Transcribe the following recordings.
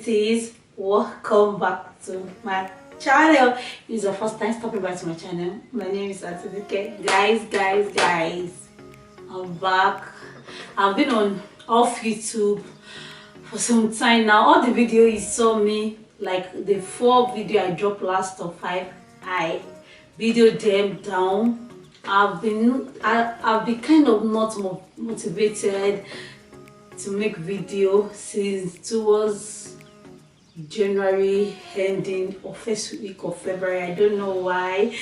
beauties, welcome back to my channel. If it's your first time stopping by to my channel, my name is Auntie. Guys, I'm back. I've been on off YouTube for some time now. All the video you saw me, like the 4 video I dropped last or 5, I videoed them down. I've been kind of not motivated to make video since towards January ending or first week of February. I don't know why.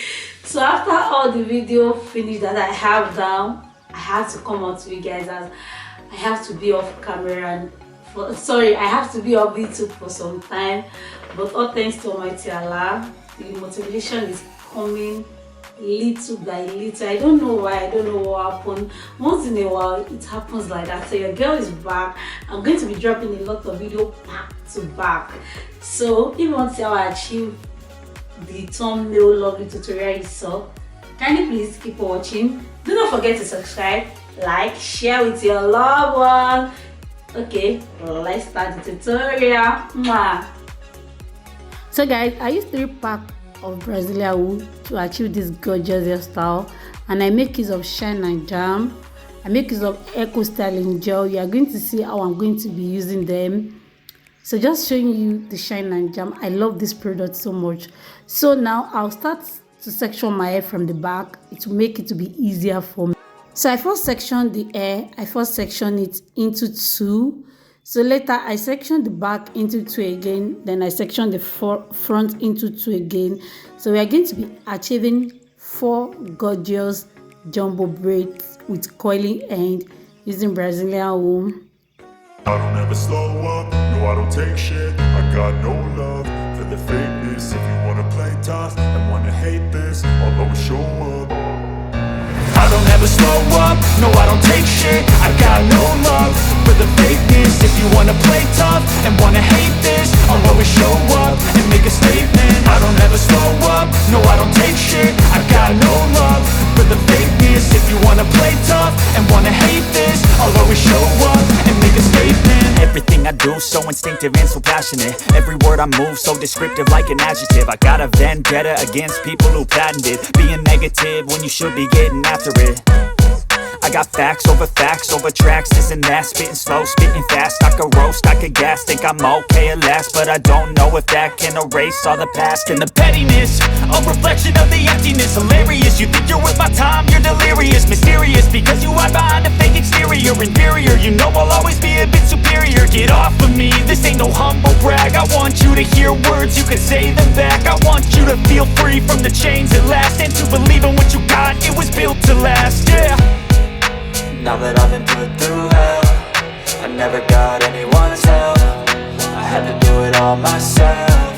So after all the video finished that I have down, I had to come out to you guys as I have to be off camera and I have to be off YouTube for some time. But all thanks to Almighty Allah, the motivation is coming little by little. I don't know why, I don't know what happened. Once in a while it happens like that. So your girl is back. I'm going to be dropping a lot of video back to back. So if you want to see how I achieve the thumbnail lovely tutorial you saw, kindly please keep watching. Do not forget to subscribe, like, share with your loved one. Okay, let's start the tutorial. Mwah. So guys, I use 3 packs of Brazilian wool to achieve this gorgeous hairstyle, and I make use of shine and jam. I make use of eco styling gel. You are going to see how I'm going to be using them. So just showing you the shine and jam. I love this product so much. So now I'll start to section my hair from the back. It will make it to be easier for me. So I first section the hair. I first section it into 2. So later I section the back into 2 again, then I section the front into 2 again. So we are going to be achieving 4 gorgeous jumbo braids with curly end using Brazilian wool. I don't ever slow up, no I don't take shit. I got no love for the fakeness. If you wanna play tough and wanna hate this, I'll always show up. I don't ever slow up, no I don't take shit. I got no love for the fakeness. If you wanna play tough and wanna hate this, I'll always show up and make a statement. I don't ever slow up, no I don't take shit. I got no love for the fakeness. If you wanna play tough and wanna hate this, I'll always show up and make a statement. Everything I do so instinctive and so passionate. Every word I move so descriptive like an adjective. I got a vendetta against people who patented being negative when you should be getting after it. I got facts over tracks, this and that. Spitting slow, spitting fast. I could roast, I could gas. Think I'm okay at last, but I don't know if that can erase all the past. And the pettiness, a reflection of the emptiness. Hilarious, you think you're worth my time, you're delirious. Mysterious, because you hide behind a fake exterior. Inferior, you know I'll always be a bit superior. Get off of me, this ain't no humble brag. I want you to hear words, you can say them back. I want you to feel free from the chains at last, and to believe in what you got, it was built to last, yeah. Now that I've been put through hell, I never got anyone's help. I had to do it all myself.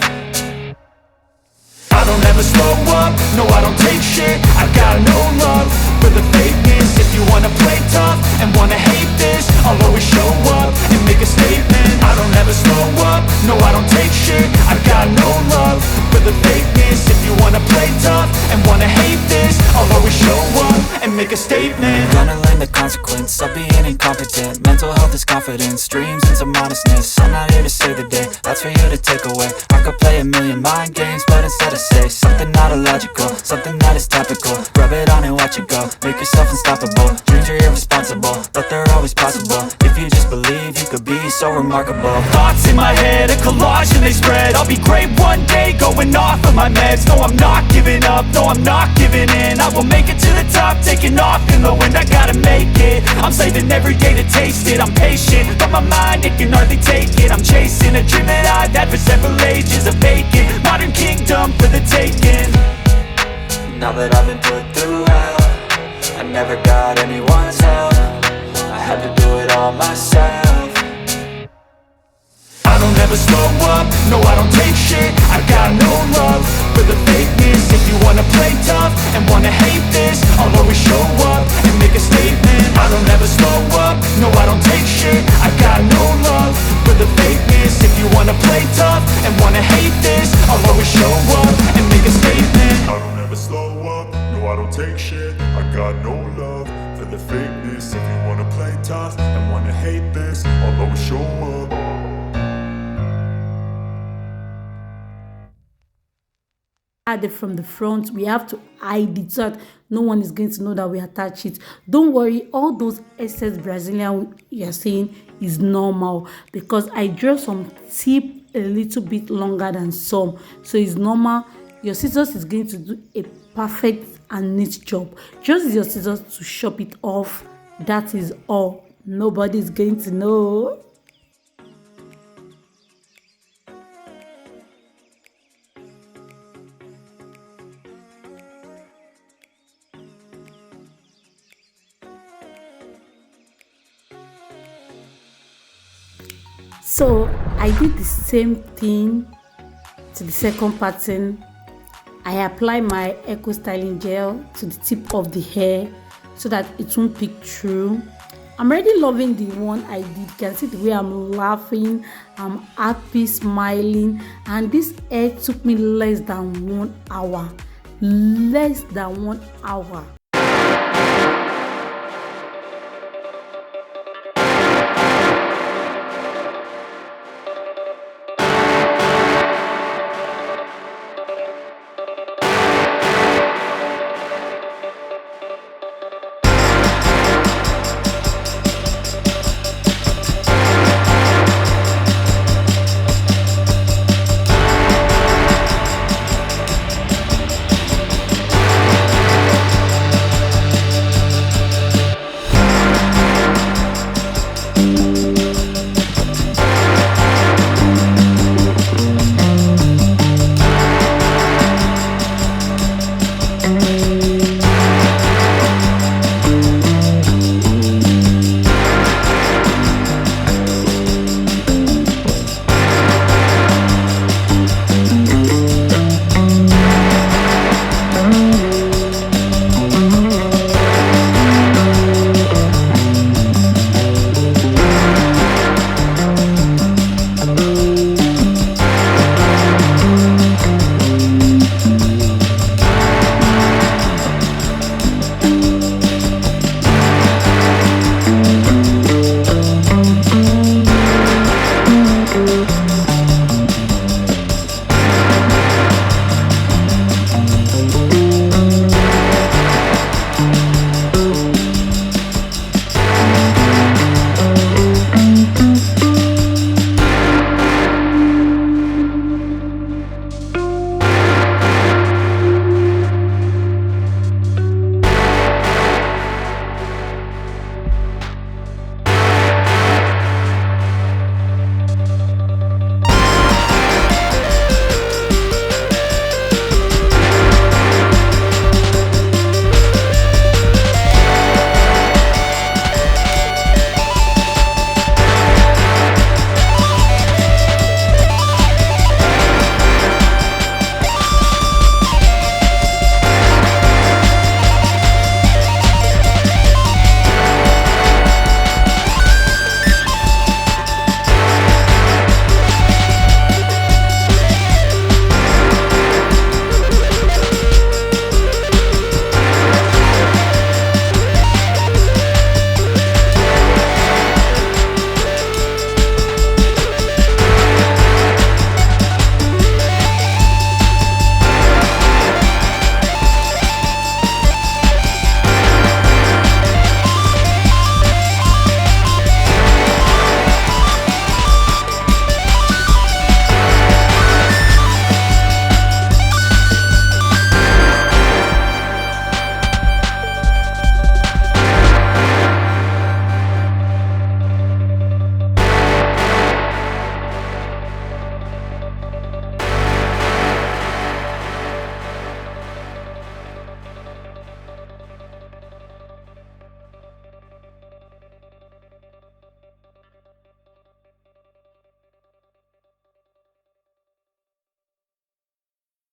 I don't ever slow up, no I don't take shit. I got no love for the fakeness. If you wanna play tough and wanna hate this, I'll always show up and make a statement. I don't ever slow up, no I don't take shit. I got no love for the fakeness. If you wanna play tough and wanna hate this, I'll always show up and make a statement. Gonna learn the consequence of being incompetent. Mental health is confidence, dreams and some honestness. I'm not here to save the day, that's for you to take away. I could play a million mind games, but instead I say something not illogical, something that is topical. Rub it on and watch it go, make yourself unstoppable. Dreams are irresponsible, but they're always possible. If you just believe, you could be so remarkable. Thoughts in my head, a collage and they spread. I'll be great one day, going off of my meds. No, I'm not giving up, no, I'm not giving in. I will make it to the top, taking off in the wind. I gotta make it, I'm saving every day to taste it. I'm patient, but my mind, it can hardly take it. I'm chasing a dream that I've had for several ages. A vacant, modern kingdom for the taking. Now that I've been put through hell, I never got anyone's help. I had to do it all myself. I don't ever slow up, no I don't take shit. I got no love for the fakeness. If you wanna play tough and wanna hate this, I'll always show up and make a statement. I don't ever slow up, no I don't take shit. I got no love for the fakeness. If you wanna play tough and wanna hate this, I'll always show up and make a statement. I don't ever slow up, no I don't take shit. I got no love for the fakeness. If you wanna play tough and wanna hate this, I'll always show up. add it from the front. We have to hide it so that no one is going to know that we attach it. Don't worry, all those excess Brazilian you're seeing is normal because I draw some tip a little bit longer than some, so it's normal. Your scissors is going to do a perfect and neat job. Just use your scissors to chop it off. That is all. Nobody is going to know. So I did the same thing to the second pattern. I apply my eco styling gel to the tip of the hair so that it won't peek through. I'm already loving the one I did. You can see the way I'm laughing, I'm happy, smiling, and this hair took me less than 1 hour. Less than 1 hour.